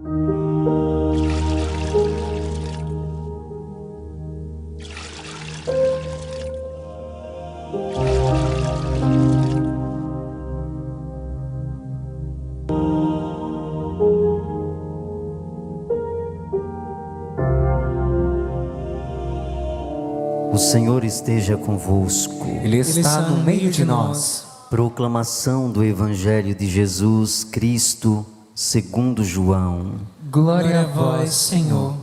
O Senhor esteja convosco. Ele está no meio de nós. Proclamação do Evangelho de Jesus Cristo, segundo João. Glória a vós, Senhor.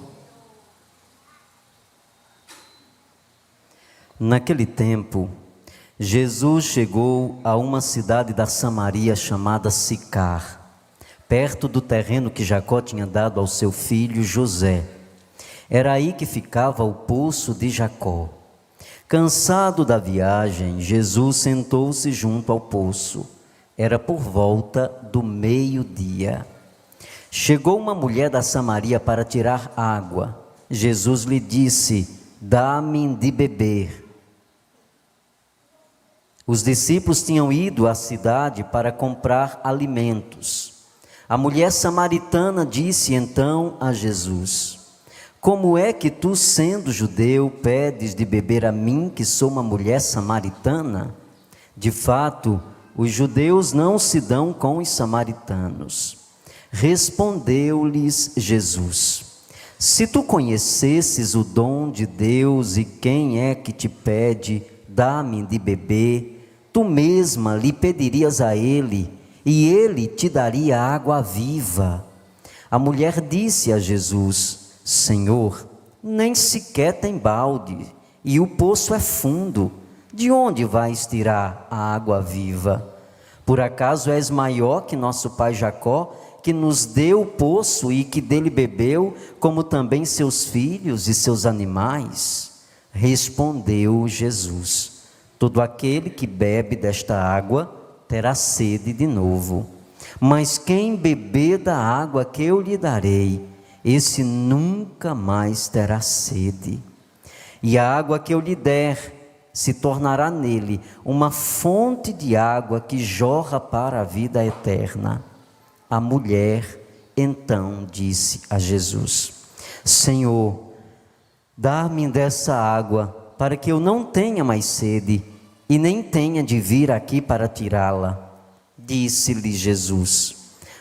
Naquele tempo, Jesus chegou a uma cidade da Samaria chamada Sicar, perto do terreno que Jacó tinha dado ao seu filho José. Era aí que ficava o poço de Jacó. Cansado da viagem, Jesus sentou-se junto ao poço. Era por volta do meio-dia. Chegou uma mulher da Samaria para tirar água. Jesus lhe disse: "Dá-me de beber." Os discípulos tinham ido à cidade para comprar alimentos. A mulher samaritana disse então a Jesus: "Como é que tu, sendo judeu, pedes de beber a mim, que sou uma mulher samaritana?" De fato, os judeus não se dão com os samaritanos. Respondeu-lhes Jesus: "Se tu conhecesses o dom de Deus e quem é que te pede, dá-me de beber, tu mesma lhe pedirias a ele, e ele te daria água viva." A mulher disse a Jesus: "Senhor, nem sequer tem balde, e o poço é fundo. De onde vais tirar a água viva? Por acaso és maior que nosso pai Jacó, que nos deu o poço e que dele bebeu, como também seus filhos e seus animais?" Respondeu Jesus: "Todo aquele que bebe desta água terá sede de novo. Mas quem beber da água que eu lhe darei, esse nunca mais terá sede. E a água que eu lhe der se tornará nele uma fonte de água que jorra para a vida eterna." A mulher então disse a Jesus: "Senhor, dá-me dessa água, para que eu não tenha mais sede, e nem tenha de vir aqui para tirá-la." Disse-lhe Jesus: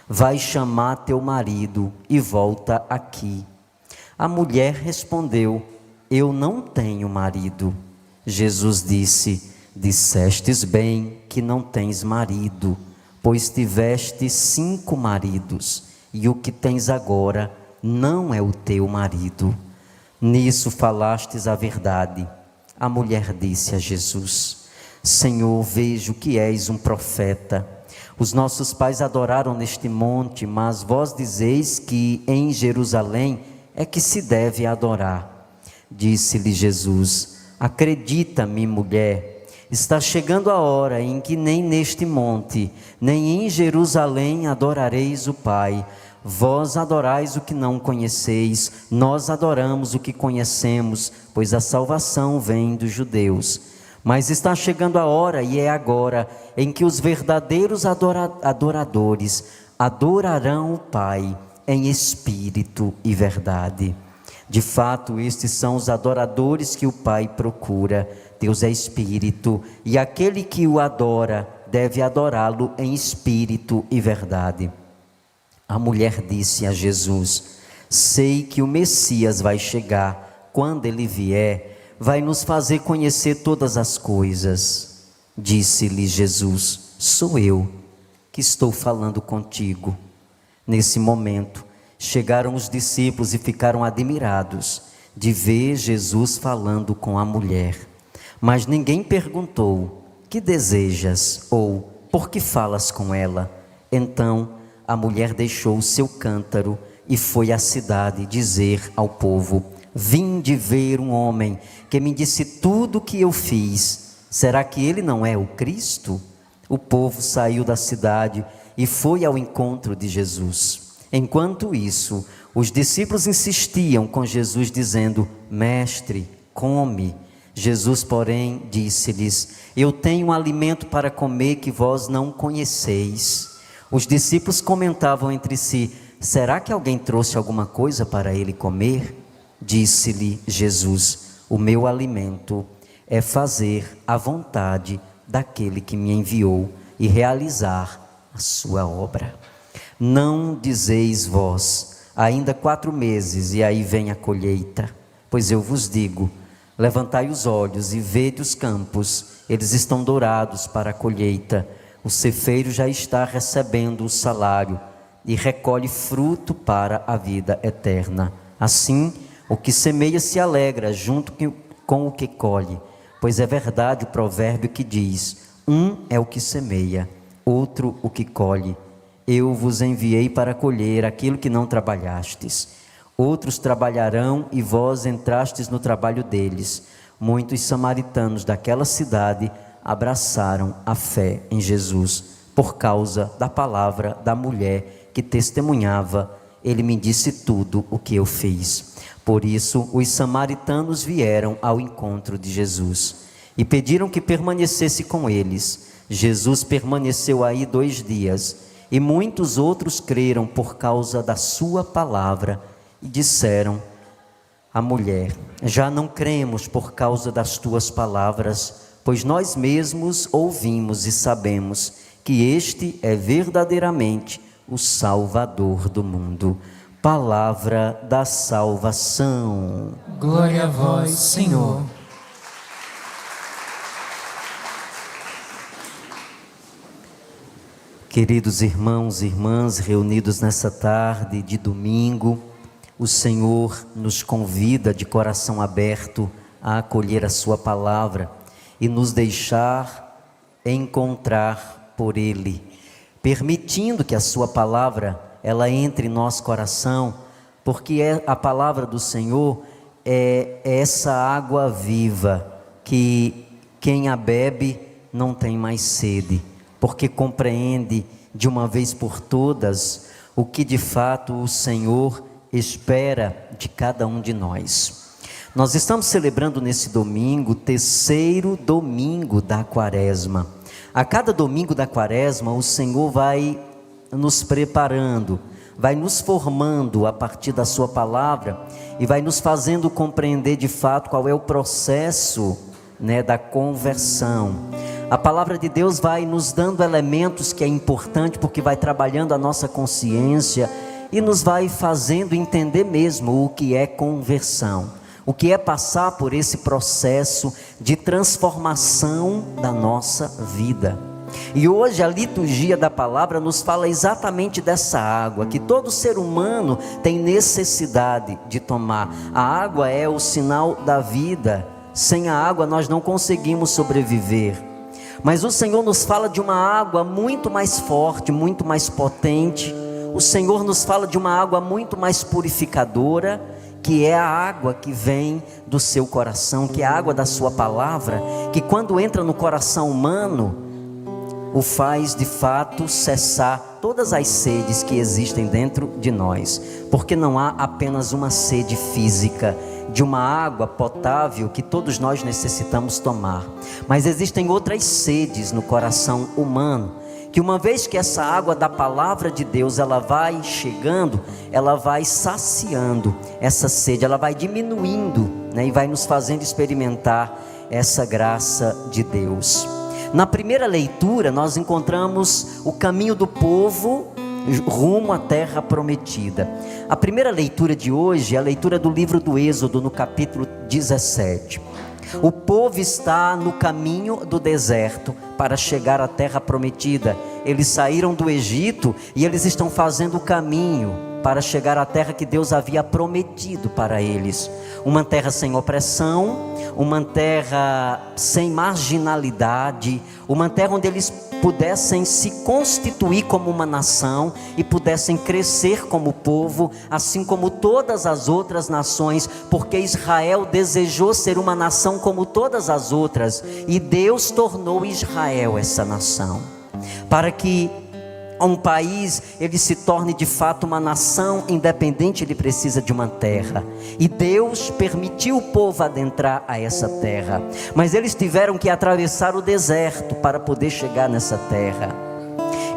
"Vai chamar teu marido e volta aqui." A mulher respondeu: "Eu não tenho marido." Jesus disse: "Dissestes bem que não tens marido, pois tiveste 5 maridos, e o que tens agora não é o teu marido. Nisso falastes a verdade." A mulher disse a Jesus: "Senhor, vejo que és um profeta. Os nossos pais adoraram neste monte, mas vós dizeis que em Jerusalém é que se deve adorar." Disse-lhe Jesus: "Acredita-me, mulher, está chegando a hora em que nem neste monte, nem em Jerusalém adorareis o Pai. Vós adorais o que não conheceis, nós adoramos o que conhecemos, pois a salvação vem dos judeus. Mas está chegando a hora, e é agora, em que os verdadeiros adoradores adorarão o Pai em espírito e verdade. De fato, estes são os adoradores que o Pai procura. Deus é espírito, e aquele que o adora deve adorá-lo em espírito e verdade." A mulher disse a Jesus: "Sei que o Messias vai chegar. Quando ele vier, vai nos fazer conhecer todas as coisas." Disse-lhe Jesus: "Sou eu que estou falando contigo." Nesse momento, chegaram os discípulos e ficaram admirados de ver Jesus falando com a mulher. Mas ninguém perguntou: "Que desejas?" ou "Por que falas com ela?" Então a mulher deixou o seu cântaro e foi à cidade dizer ao povo: "Vinde ver um homem que me disse tudo o que eu fiz. Será que ele não é o Cristo?" O povo saiu da cidade e foi ao encontro de Jesus. Enquanto isso, os discípulos insistiam com Jesus, dizendo: "Mestre, come." Jesus, porém, disse-lhes: "Eu tenho um alimento para comer que vós não conheceis." Os discípulos comentavam entre si: será que alguém trouxe alguma coisa para ele comer? Disse-lhe Jesus: o meu alimento é fazer a vontade daquele que me enviou e realizar a sua obra. Não dizeis vós, ainda 4 meses e aí vem a colheita? Pois eu vos digo, levantai os olhos e vede os campos, eles estão dourados para a colheita. O cefeiro já está recebendo o salário e recolhe fruto para a vida eterna. Assim, o que semeia se alegra junto com o que colhe, pois é verdade o provérbio que diz: um é o que semeia, outro o que colhe. Eu vos enviei para colher aquilo que não trabalhastes. Outros trabalharão e vós entrastes no trabalho deles. Muitos samaritanos daquela cidade abraçaram a fé em Jesus, por causa da palavra da mulher que testemunhava: ele me disse tudo o que eu fiz. Por isso os samaritanos vieram ao encontro de Jesus e pediram que permanecesse com eles. Jesus permaneceu aí 2 dias e muitos outros creram por causa da sua palavra e disseram à mulher: já não cremos por causa das tuas palavras, pois nós mesmos ouvimos e sabemos que este é verdadeiramente o Salvador do mundo. Palavra da salvação. Glória a vós, Senhor. Queridos irmãos e irmãs reunidos nessa tarde de domingo, o Senhor nos convida de coração aberto a acolher a sua palavra e nos deixar encontrar por Ele, permitindo que a sua palavra ela entre em nosso coração, porque a palavra do Senhor é essa água viva que quem a bebe não tem mais sede, porque compreende de uma vez por todas o que de fato o Senhor espera de cada um de nós. Nós estamos celebrando nesse domingo o 3º domingo da Quaresma. A cada domingo da Quaresma o Senhor vai nos preparando, vai nos formando a partir da sua palavra e vai nos fazendo compreender de fato qual é o processo, da conversão. A palavra de Deus vai nos dando elementos que é importante, porque vai trabalhando a nossa consciência e nos vai fazendo entender mesmo o que é conversão, o que é passar por esse processo de transformação da nossa vida. E hoje a liturgia da palavra nos fala exatamente dessa água que todo ser humano tem necessidade de tomar. A água é o sinal da vida. Sem a água nós não conseguimos sobreviver. Mas o Senhor nos fala de uma água muito mais forte, muito mais potente. O Senhor nos fala de uma água muito mais purificadora, que é a água que vem do seu coração, que é a água da sua palavra, que quando entra no coração humano, o faz de fato cessar todas as sedes que existem dentro de nós, porque não há apenas uma sede física, de uma água potável que todos nós necessitamos tomar, mas existem outras sedes no coração humano, que uma vez que essa água da palavra de Deus ela vai chegando, ela vai saciando essa sede, ela vai diminuindo, e vai nos fazendo experimentar essa graça de Deus. Na primeira leitura nós encontramos o caminho do povo rumo à terra prometida. A primeira leitura de hoje é a leitura do livro do Êxodo, no capítulo 17. O povo está no caminho do deserto para chegar à terra prometida. Eles saíram do Egito e eles estão fazendo o caminho para chegar à terra que Deus havia prometido para eles. Uma terra sem opressão, uma terra sem marginalidade, uma terra onde eles pudessem se constituir como uma nação e pudessem crescer como povo, assim como todas as outras nações, porque Israel desejou ser uma nação como todas as outras, e Deus tornou Israel essa nação, para que um país ele se torne de fato uma nação independente. Ele precisa de uma terra, e Deus permitiu o povo adentrar a essa terra, mas eles tiveram que atravessar o deserto para poder chegar nessa terra.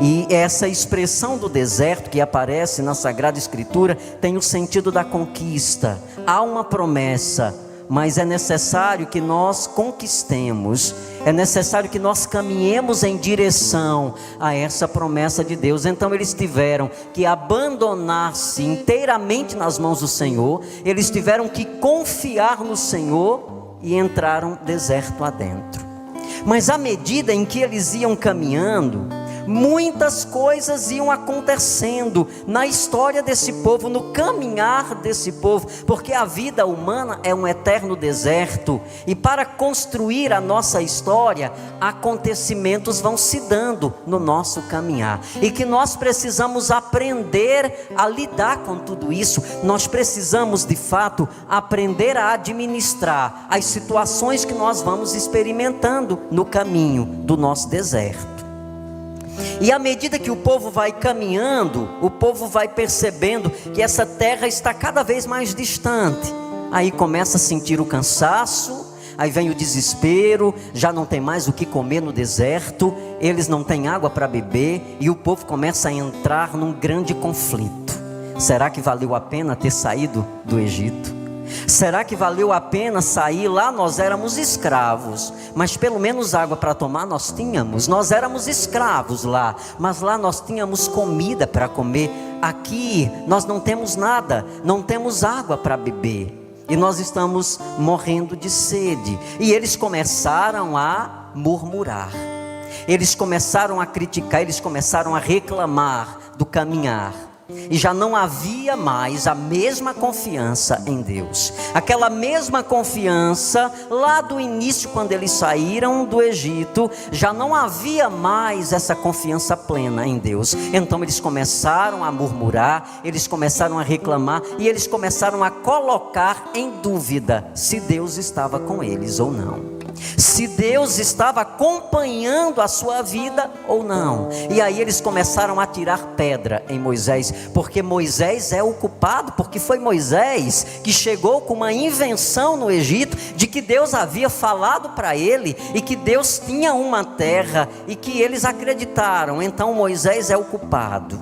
E essa expressão do deserto que aparece na Sagrada Escritura tem o sentido da conquista. Há uma promessa, mas é necessário que nós conquistemos, é necessário que nós caminhemos em direção a essa promessa de Deus. Então eles tiveram que abandonar-se inteiramente nas mãos do Senhor, eles tiveram que confiar no Senhor e entraram deserto adentro. Mas à medida em que eles iam caminhando, muitas coisas iam acontecendo na história desse povo, no caminhar desse povo, porque a vida humana é um eterno deserto, e para construir a nossa história, acontecimentos vão se dando no nosso caminhar, e que nós precisamos aprender a lidar com tudo isso. Nós precisamos de fato aprender a administrar as situações que nós vamos experimentando no caminho do nosso deserto. E à medida que o povo vai caminhando, o povo vai percebendo que essa terra está cada vez mais distante. Aí começa a sentir o cansaço, aí vem o desespero, já não tem mais o que comer no deserto, eles não têm água para beber, e o povo começa a entrar num grande conflito. Será que valeu a pena ter saído do Egito? Será que valeu a pena sair? Lá nós éramos escravos, mas pelo menos água para tomar nós tínhamos. Nós éramos escravos lá, mas lá nós tínhamos comida para comer. Aqui nós não temos nada, não temos água para beber, e nós estamos morrendo de sede. E eles começaram a murmurar, eles começaram a criticar, eles começaram a reclamar do caminhar. E já não havia mais a mesma confiança em Deus. Aquela mesma confiança lá do início, quando eles saíram do Egito, já não havia mais essa confiança plena em Deus. Então eles começaram a murmurar, eles começaram a reclamar, e eles começaram a colocar em dúvida se Deus estava com eles ou não, se Deus estava acompanhando a sua vida ou não. E aí eles começaram a tirar pedra em Moisés, porque Moisés é o culpado, porque foi Moisés que chegou com uma invenção no Egito, de que Deus havia falado para ele, e que Deus tinha uma terra, e que eles acreditaram. Então Moisés é o culpado,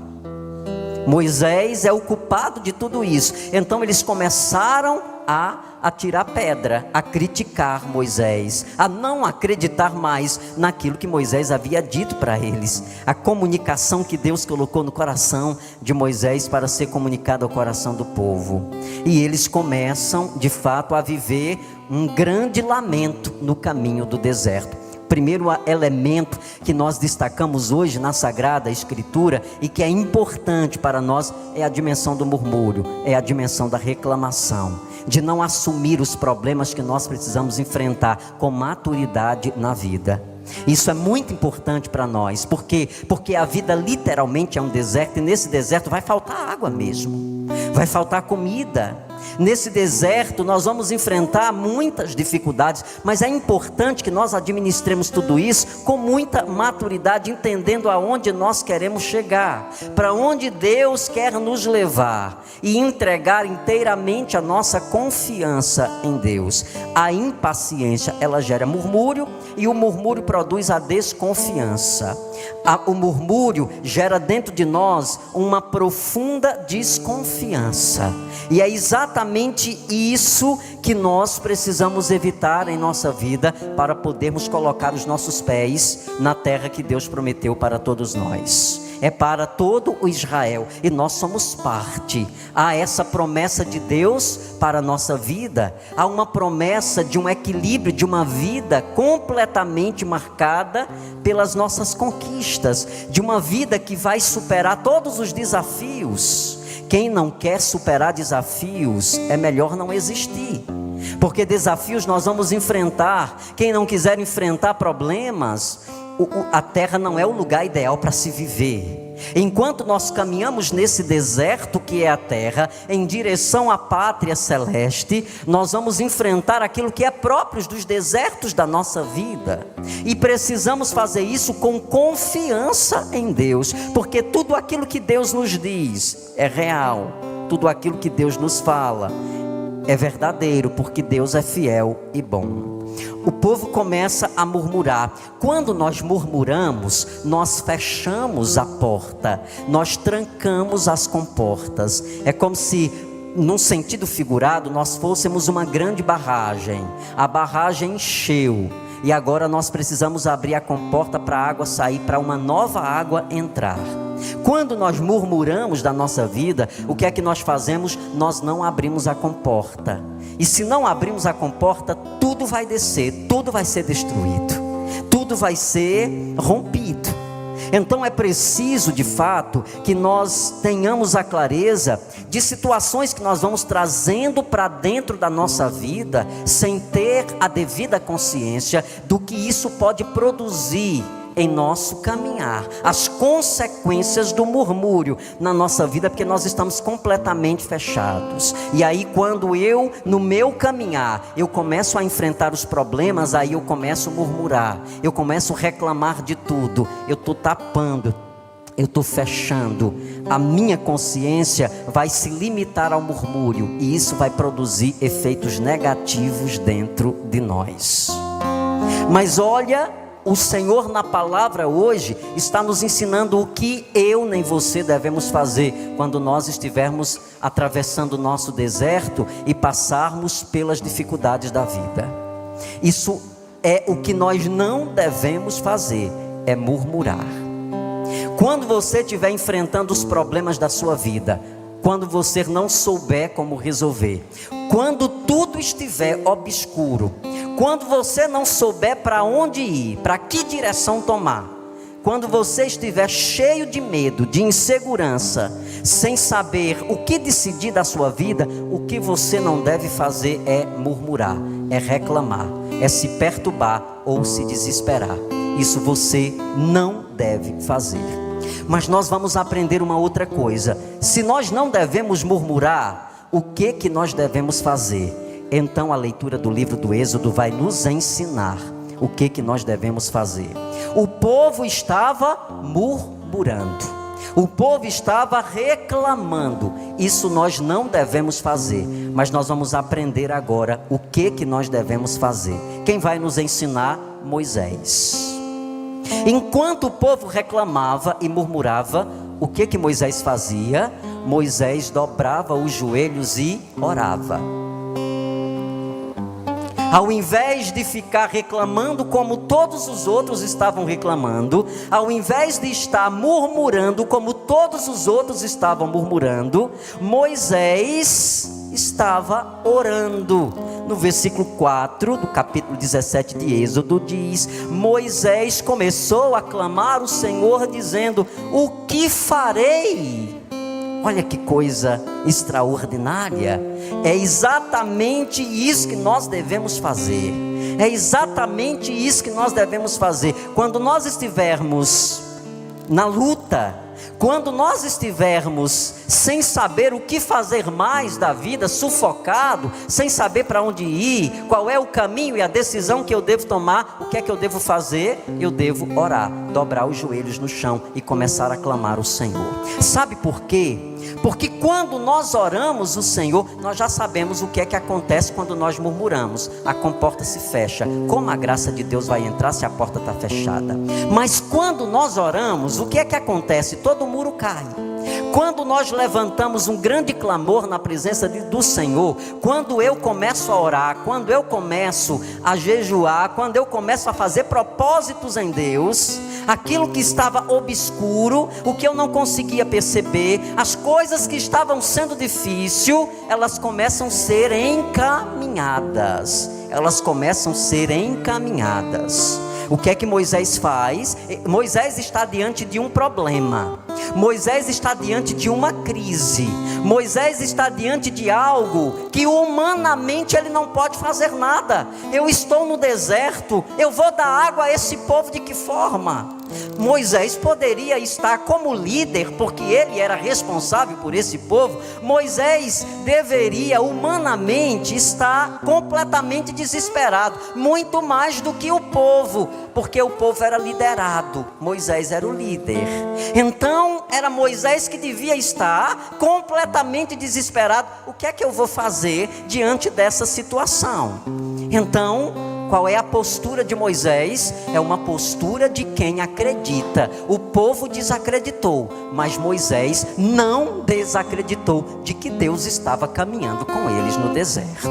Moisés é o culpado de tudo isso. Então eles começaram a tirar pedra, a criticar Moisés, a não acreditar mais naquilo que Moisés havia dito para eles. A comunicação que Deus colocou no coração de Moisés para ser comunicada ao coração do povo. E eles começam de fato a viver um grande lamento no caminho do deserto. Primeiro elemento que nós destacamos hoje na Sagrada Escritura, e que é importante para nós, é a dimensão do murmúrio, é a dimensão da reclamação, de não assumir os problemas que nós precisamos enfrentar com maturidade na vida. Isso é muito importante para nós, porque a vida literalmente é um deserto, e nesse deserto vai faltar água mesmo, vai faltar comida. Nesse deserto nós vamos enfrentar muitas dificuldades, mas é importante que nós administremos tudo isso com muita maturidade, entendendo aonde nós queremos chegar, para onde Deus quer nos levar, e entregar inteiramente a nossa confiança em Deus. A impaciência, ela gera murmúrio, e o murmúrio produz a desconfiança. O murmúrio gera dentro de nós uma profunda desconfiança, e é exatamente isso que nós precisamos evitar em nossa vida, para podermos colocar os nossos pés na terra que Deus prometeu para todos nós. É para todo o Israel, e nós somos parte. Há essa promessa de Deus para a nossa vida, há uma promessa de um equilíbrio, de uma vida completamente marcada pelas nossas conquistas, de uma vida que vai superar todos os desafios. Quem não quer superar desafios, é melhor não existir, porque desafios nós vamos enfrentar. Quem não quiser enfrentar problemas, a terra não é o lugar ideal para se viver. Enquanto nós caminhamos nesse deserto que é a terra, em direção à pátria celeste, nós vamos enfrentar aquilo que é próprio dos desertos da nossa vida, e precisamos fazer isso com confiança em Deus, porque tudo aquilo que Deus nos diz é real, tudo aquilo que Deus nos fala é verdadeiro, porque Deus é fiel e bom. O povo começa a murmurar. Quando nós murmuramos, nós fechamos a porta, nós trancamos as comportas. É como se, num sentido figurado, nós fôssemos uma grande barragem. A barragem encheu e agora nós precisamos abrir a comporta para a água sair, para uma nova água entrar. Quando nós murmuramos da nossa vida, o que é que nós fazemos? Nós não abrimos a comporta. E se não abrimos a comporta, tudo vai descer, tudo vai ser destruído, tudo vai ser rompido. Então é preciso de fato que nós tenhamos a clareza de situações que nós vamos trazendo para dentro da nossa vida, sem ter a devida consciência do que isso pode produzir em nosso caminhar, as consequências do murmúrio na nossa vida, porque nós estamos completamente fechados. E aí quando eu, no meu caminhar, eu começo a enfrentar os problemas, aí eu começo a murmurar, eu começo a reclamar de tudo, eu estou tapando, eu estou fechando, a minha consciência vai se limitar ao murmúrio, e isso vai produzir efeitos negativos dentro de nós. Mas olha, o Senhor na palavra hoje está nos ensinando o que eu nem você devemos fazer quando nós estivermos atravessando o nosso deserto e passarmos pelas dificuldades da vida. Isso é o que nós não devemos fazer, é murmurar. Quando você estiver enfrentando os problemas da sua vida, quando você não souber como resolver, quando tudo estiver obscuro, quando você não souber para onde ir, para que direção tomar, quando você estiver cheio de medo, de insegurança, sem saber o que decidir da sua vida, o que você não deve fazer é murmurar, é reclamar, é se perturbar ou se desesperar. Isso você não deve fazer. Mas nós vamos aprender uma outra coisa. Se nós não devemos murmurar, o que nós devemos fazer? Então a leitura do livro do Êxodo vai nos ensinar o que nós devemos fazer. O povo estava murmurando, o povo estava reclamando. Isso nós não devemos fazer, mas nós vamos aprender agora o que nós devemos fazer. Quem vai nos ensinar? Moisés. Enquanto o povo reclamava e murmurava, o que Moisés fazia? Moisés dobrava os joelhos e orava. Ao invés de ficar reclamando como todos os outros estavam reclamando, ao invés de estar murmurando como todos os outros estavam murmurando, Moisés estava orando. No versículo 4 do capítulo 17 de Êxodo diz: Moisés começou a clamar ao Senhor dizendo: o que farei? Olha que coisa extraordinária. É exatamente isso que nós devemos fazer. É exatamente isso que nós devemos fazer. Quando nós estivermos na luta, quando nós estivermos sem saber o que fazer mais da vida, sufocado, sem saber para onde ir, qual é o caminho e a decisão que eu devo tomar, o que é que eu devo fazer? Eu devo orar, dobrar os joelhos no chão e começar a clamar ao Senhor. Sabe por quê? Porque quando nós oramos o Senhor, nós já sabemos o que é que acontece quando nós murmuramos. A comporta se fecha. Como a graça de Deus vai entrar se a porta está fechada? Mas quando nós oramos, o que é que acontece? Todo o muro cai. Quando nós levantamos um grande clamor na presença do Senhor, quando eu começo a orar, quando eu começo a jejuar, quando eu começo a fazer propósitos em Deus, aquilo que estava obscuro, o que eu não conseguia perceber, as coisas que estavam sendo difíceis, elas começam a ser encaminhadas. Elas começam a ser encaminhadas. O que é que Moisés faz? Moisés está diante de um problema. Moisés está diante de uma crise. Moisés está diante de algo que humanamente ele não pode fazer nada. Eu estou no deserto, eu vou dar água a esse povo de que forma? Moisés poderia estar como líder, porque ele era responsável por esse povo. Moisés deveria humanamente estar completamente desesperado, muito mais do que o povo, porque o povo era liderado, Moisés era o líder. Então era Moisés que devia estar completamente desesperado. O que é que eu vou fazer diante dessa situação? Então, qual é a postura de Moisés? É uma postura de quem acredita. O povo desacreditou, mas Moisés não desacreditou de que Deus estava caminhando com eles no deserto.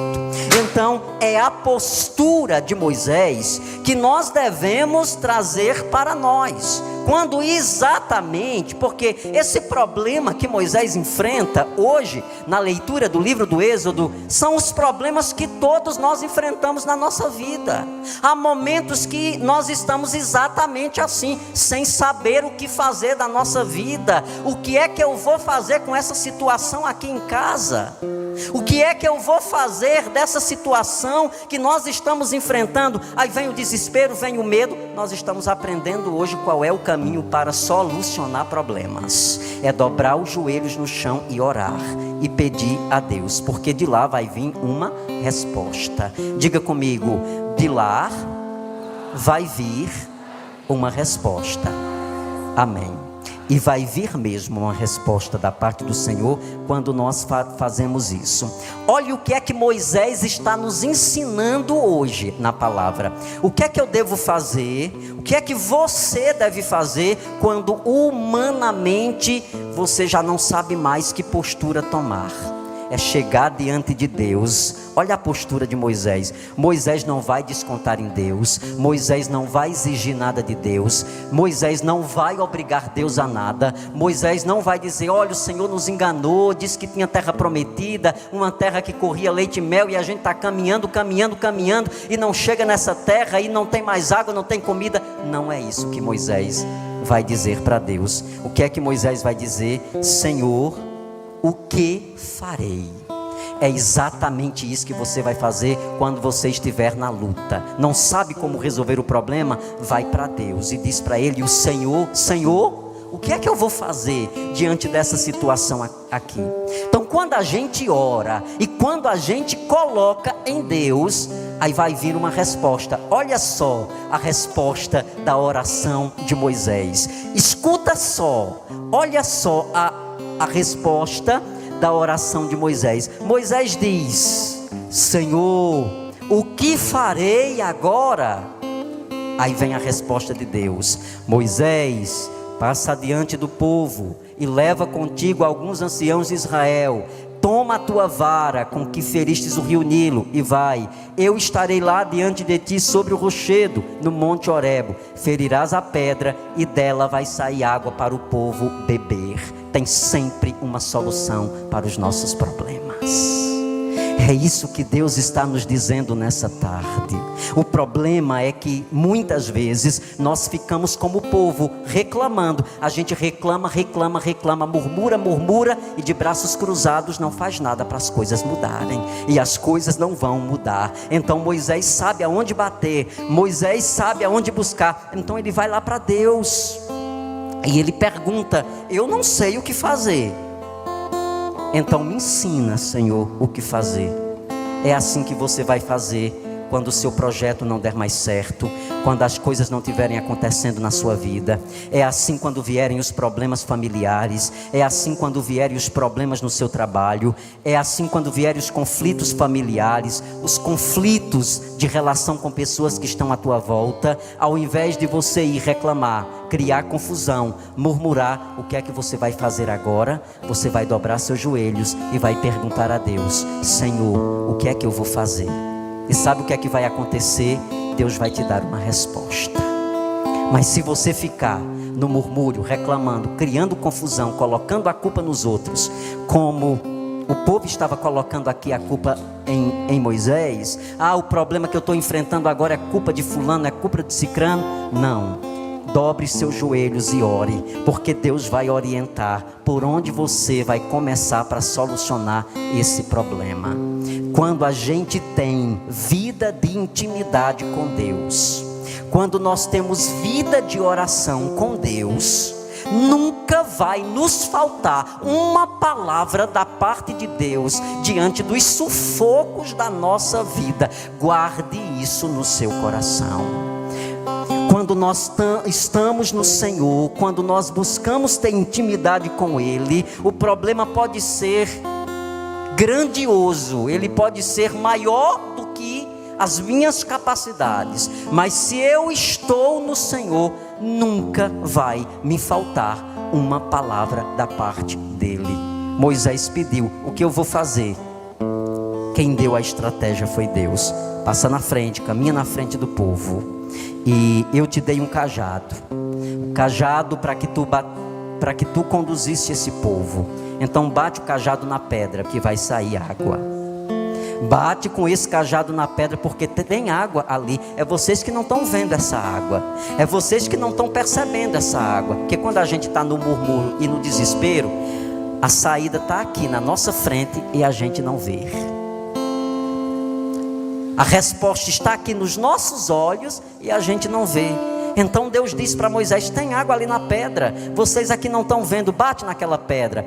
Então é a postura de Moisés que nós devemos trazer para nós. Quando exatamente, porque esse problema que Moisés enfrenta hoje, na leitura do livro do Êxodo, são os problemas que todos nós enfrentamos na nossa vida. Há momentos que nós estamos exatamente assim, sem saber o que fazer da nossa vida. O que é que eu vou fazer com essa situação aqui em casa? O que é que eu vou fazer dessa situação que nós estamos enfrentando? Aí vem o desespero, vem o medo. Nós estamos aprendendo hoje qual é o caminho para solucionar problemas. É dobrar os joelhos no chão e orar e pedir a Deus, porque de lá vai vir uma resposta. Diga comigo, de lá vai vir uma resposta. Amém. E vai vir mesmo uma resposta da parte do Senhor quando nós fazemos isso. Olha o que é que Moisés está nos ensinando hoje na palavra. O que é que eu devo fazer? O que é que você deve fazer quando humanamente você já não sabe mais que postura tomar? É chegar diante de Deus. Olha a postura de Moisés. Moisés não vai descontar em Deus. Moisés não vai exigir nada de Deus. Moisés não vai obrigar Deus a nada. Moisés não vai dizer, olha, o Senhor nos enganou, disse que tinha terra prometida, uma terra que corria leite e mel, e a gente está caminhando, e não chega nessa terra, e não tem mais água, não tem comida. Não é isso que Moisés vai dizer para Deus. O que é que Moisés vai dizer? Senhor, o que farei? É exatamente isso que você vai fazer quando você estiver na luta. Não sabe como resolver o problema? Vai para Deus e diz para Ele, o Senhor, o que é que eu vou fazer diante dessa situação aqui? Então quando a gente ora e quando a gente coloca em Deus, aí vai vir uma resposta. Olha só a resposta da oração de Moisés. Escuta só, olha só a resposta da oração de Moisés. Moisés diz, Senhor, o que farei agora? Aí vem a resposta de Deus. Moisés, passa adiante do povo e leva contigo alguns anciãos de Israel. Toma a tua vara com que feristes o rio Nilo e vai. Eu estarei lá diante de ti sobre o rochedo, no monte Horebe. Ferirás a pedra e dela vai sair água para o povo beber. Tem sempre uma solução para os nossos problemas. É isso que Deus está nos dizendo nessa tarde. O problema é que muitas vezes nós ficamos como o povo, reclamando. A gente reclama, murmura e de braços cruzados não faz nada para as coisas mudarem. E as coisas não vão mudar. Então Moisés sabe aonde bater, Moisés sabe aonde buscar. Então ele vai lá para Deus e ele pergunta, eu não sei o que fazer. Então me ensina, Senhor, o que fazer. É assim que você vai fazer quando o seu projeto não der mais certo, quando as coisas não estiverem acontecendo na sua vida. É assim quando vierem os problemas familiares, é assim quando vierem os problemas no seu trabalho, é assim quando vierem os conflitos familiares, os conflitos de relação com pessoas que estão à tua volta. Ao invés de você ir reclamar, criar confusão, murmurar, o que é que você vai fazer agora? Você vai dobrar seus joelhos e vai perguntar a Deus, Senhor, o que é que eu vou fazer? E sabe o que é que vai acontecer? Deus vai te dar uma resposta. Mas se você ficar no murmúrio, reclamando, criando confusão, colocando a culpa nos outros, como o povo estava colocando aqui a culpa em Moisés, o problema que eu estou enfrentando agora é culpa de fulano, é culpa de cicrano. Não, dobre seus joelhos e ore, porque Deus vai orientar por onde você vai começar para solucionar esse problema. Quando a gente tem vida de intimidade com Deus, quando nós temos vida de oração com Deus, nunca vai nos faltar uma palavra da parte de Deus diante dos sufocos da nossa vida. Guarde isso no seu coração. Quando nós estamos no Senhor, quando nós buscamos ter intimidade com Ele, o problema pode ser grandioso, ele pode ser maior do que as minhas capacidades, mas se eu estou no Senhor, nunca vai me faltar uma palavra da parte dele. Moisés pediu: o que eu vou fazer? Quem deu a estratégia foi Deus. Passa na frente, caminha na frente do povo, e eu te dei um cajado, para que tu conduzisse esse povo. Então bate o cajado na pedra, que vai sair água. Bate com esse cajado na pedra, porque tem água ali. É vocês que não estão vendo essa água, é vocês que não estão percebendo essa água. Porque quando a gente está no murmúrio e no desespero, a saída está aqui na nossa frente e a gente não vê. A resposta está aqui nos nossos olhos e a gente não vê. Então Deus disse para Moisés: tem água ali na pedra, vocês aqui não estão vendo, bate naquela pedra.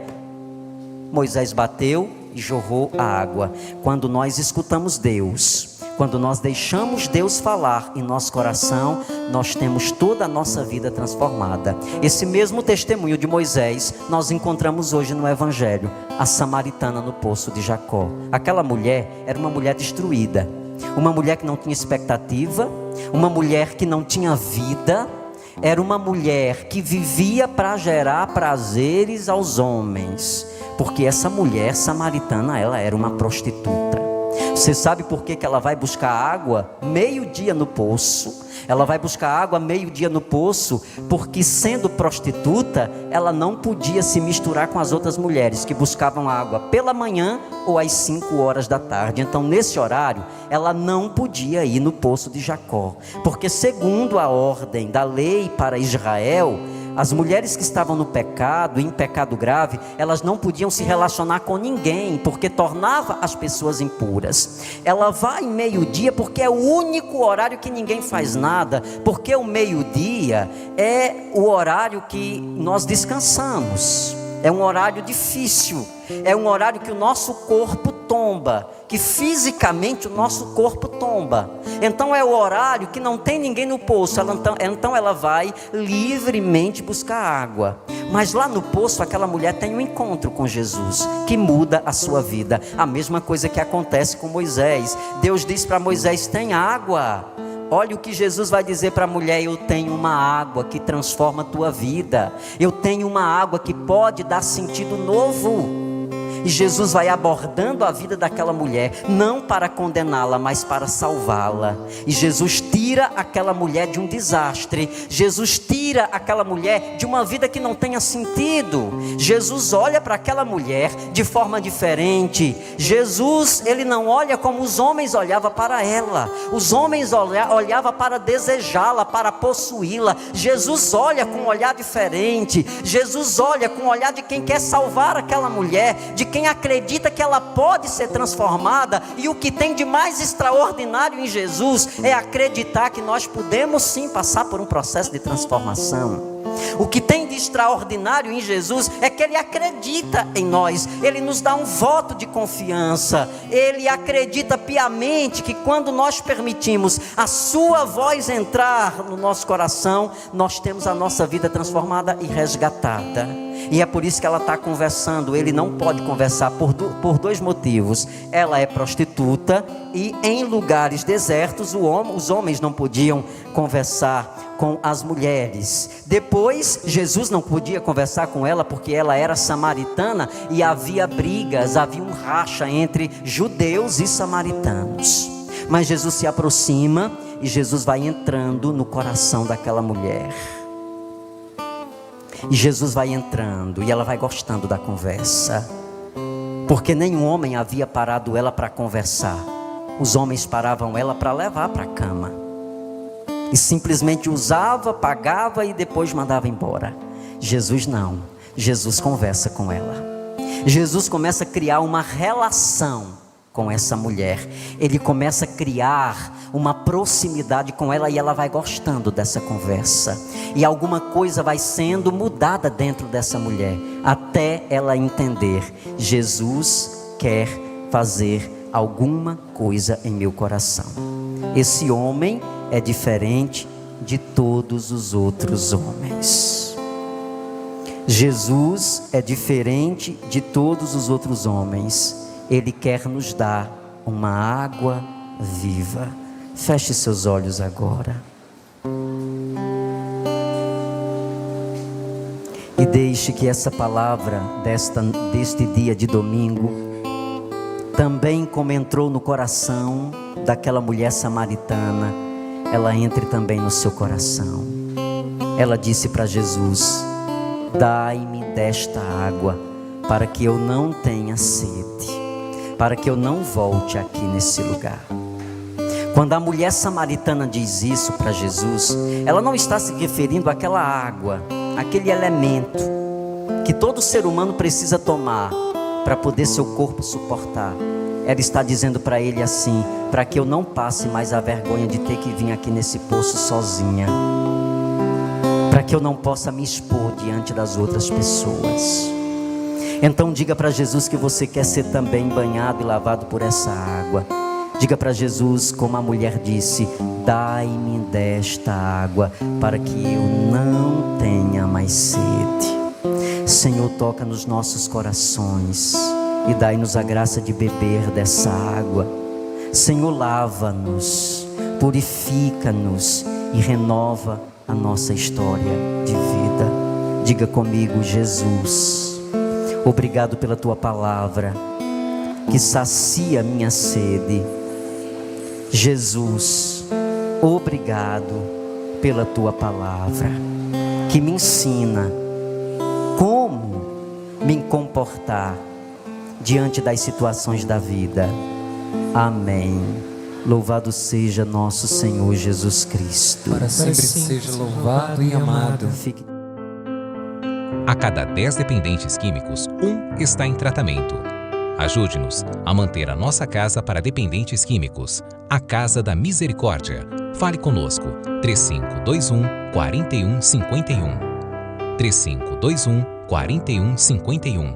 Moisés bateu e jorrou a água. Quando nós escutamos Deus, quando nós deixamos Deus falar em nosso coração, nós temos toda a nossa vida transformada. Esse mesmo testemunho de Moisés nós encontramos hoje no Evangelho. A samaritana no poço de Jacó. Aquela mulher era uma mulher destruída, uma mulher que não tinha expectativa, uma mulher que não tinha vida. Era uma mulher que vivia para gerar prazeres aos homens, porque essa mulher samaritana, ela era uma prostituta. Você sabe por que ela vai buscar água meio-dia no poço? Ela vai buscar água meio-dia no poço, porque sendo prostituta, ela não podia se misturar com as outras mulheres que buscavam água pela manhã ou às 5 horas da tarde. Então nesse horário, ela não podia ir no poço de Jacó, porque segundo a ordem da lei para Israel, as mulheres que estavam no pecado, em pecado grave, elas não podiam se relacionar com ninguém, porque tornava as pessoas impuras. Ela vai em meio-dia, porque é o único horário que ninguém faz nada, porque o meio-dia é o horário que nós descansamos. É um horário difícil, é um horário que o nosso corpo tomba, que fisicamente o nosso corpo tomba. Então é o horário que não tem ninguém no poço, então ela vai livremente buscar água. Mas lá no poço aquela mulher tem um encontro com Jesus, que muda a sua vida. A mesma coisa que acontece com Moisés. Deus diz para Moisés: tem água. Olha o que Jesus vai dizer para a mulher: eu tenho uma água que transforma a tua vida, eu tenho uma água que pode dar sentido novo. E Jesus vai abordando a vida daquela mulher, não para condená-la, mas para salvá-la. E Jesus tira aquela mulher de um desastre. Jesus tira aquela mulher de uma vida que não tenha sentido. Jesus olha para aquela mulher de forma diferente. Jesus, ele não olha como os homens olhavam para ela. Os homens olhavam para desejá-la, para possuí-la. Jesus olha com um olhar diferente. Jesus olha com o olhar de quem quer salvar aquela mulher, de quem acredita que ela pode ser transformada. E o que tem de mais extraordinário em Jesus é acreditar que nós podemos sim passar por um processo de transformação. O que tem de extraordinário em Jesus é que Ele acredita em nós. Ele nos dá um voto de confiança. Ele acredita piamente que quando nós permitimos a sua voz entrar no nosso coração, nós temos a nossa vida transformada e resgatada. E é por isso que ela está conversando. Ele não pode conversar por dois motivos. Ela é prostituta e em lugares desertos os homens não podiam conversar com as mulheres. Depois Jesus não podia conversar com ela porque ela era samaritana e havia brigas, havia um racha entre judeus e samaritanos. Mas Jesus se aproxima e Jesus vai entrando no coração daquela mulher. E Jesus vai entrando e ela vai gostando da conversa, porque nenhum homem havia parado ela para conversar. Os homens paravam ela para levar para a cama, e simplesmente usava, pagava e depois mandava embora. Jesus não. Jesus conversa com ela. Jesus começa a criar uma relação com essa mulher. Ele começa a criar uma proximidade com ela e ela vai gostando dessa conversa. E alguma coisa vai sendo mudada dentro dessa mulher, até ela entender: Jesus quer fazer alguma coisa em meu coração. Esse homem é diferente de todos os outros homens. Jesus é diferente de todos os outros homens. Ele quer nos dar uma água viva. Feche seus olhos agora. E deixe que essa palavra deste dia de domingo, também como entrou no coração daquela mulher samaritana, ela entre também no seu coração. Ela disse para Jesus: dai-me desta água, para que eu não tenha sede, para que eu não volte aqui nesse lugar. Quando a mulher samaritana diz isso para Jesus, ela não está se referindo àquela água, aquele elemento que todo ser humano precisa tomar para poder seu corpo suportar. Ela está dizendo para ele assim: para que eu não passe mais a vergonha de ter que vir aqui nesse poço sozinha, para que eu não possa me expor diante das outras pessoas. Então diga para Jesus que você quer ser também banhado e lavado por essa água. Diga para Jesus, como a mulher disse: dai-me desta água, para que eu não tenha mais sede. Senhor, toca nos nossos corações e dai-nos a graça de beber dessa água. Senhor, lava-nos, purifica-nos e renova a nossa história de vida. Diga comigo: Jesus, obrigado pela tua palavra que sacia minha sede. Jesus, obrigado pela tua palavra que me ensina como me comportar diante das situações da vida. Amém. Louvado seja nosso Senhor Jesus Cristo. Para sempre seja louvado e amado. A cada 10 dependentes químicos, 1 está em tratamento. Ajude-nos a manter a nossa casa para dependentes químicos, a Casa da Misericórdia. Fale conosco, 3521-4151. 3521-4151.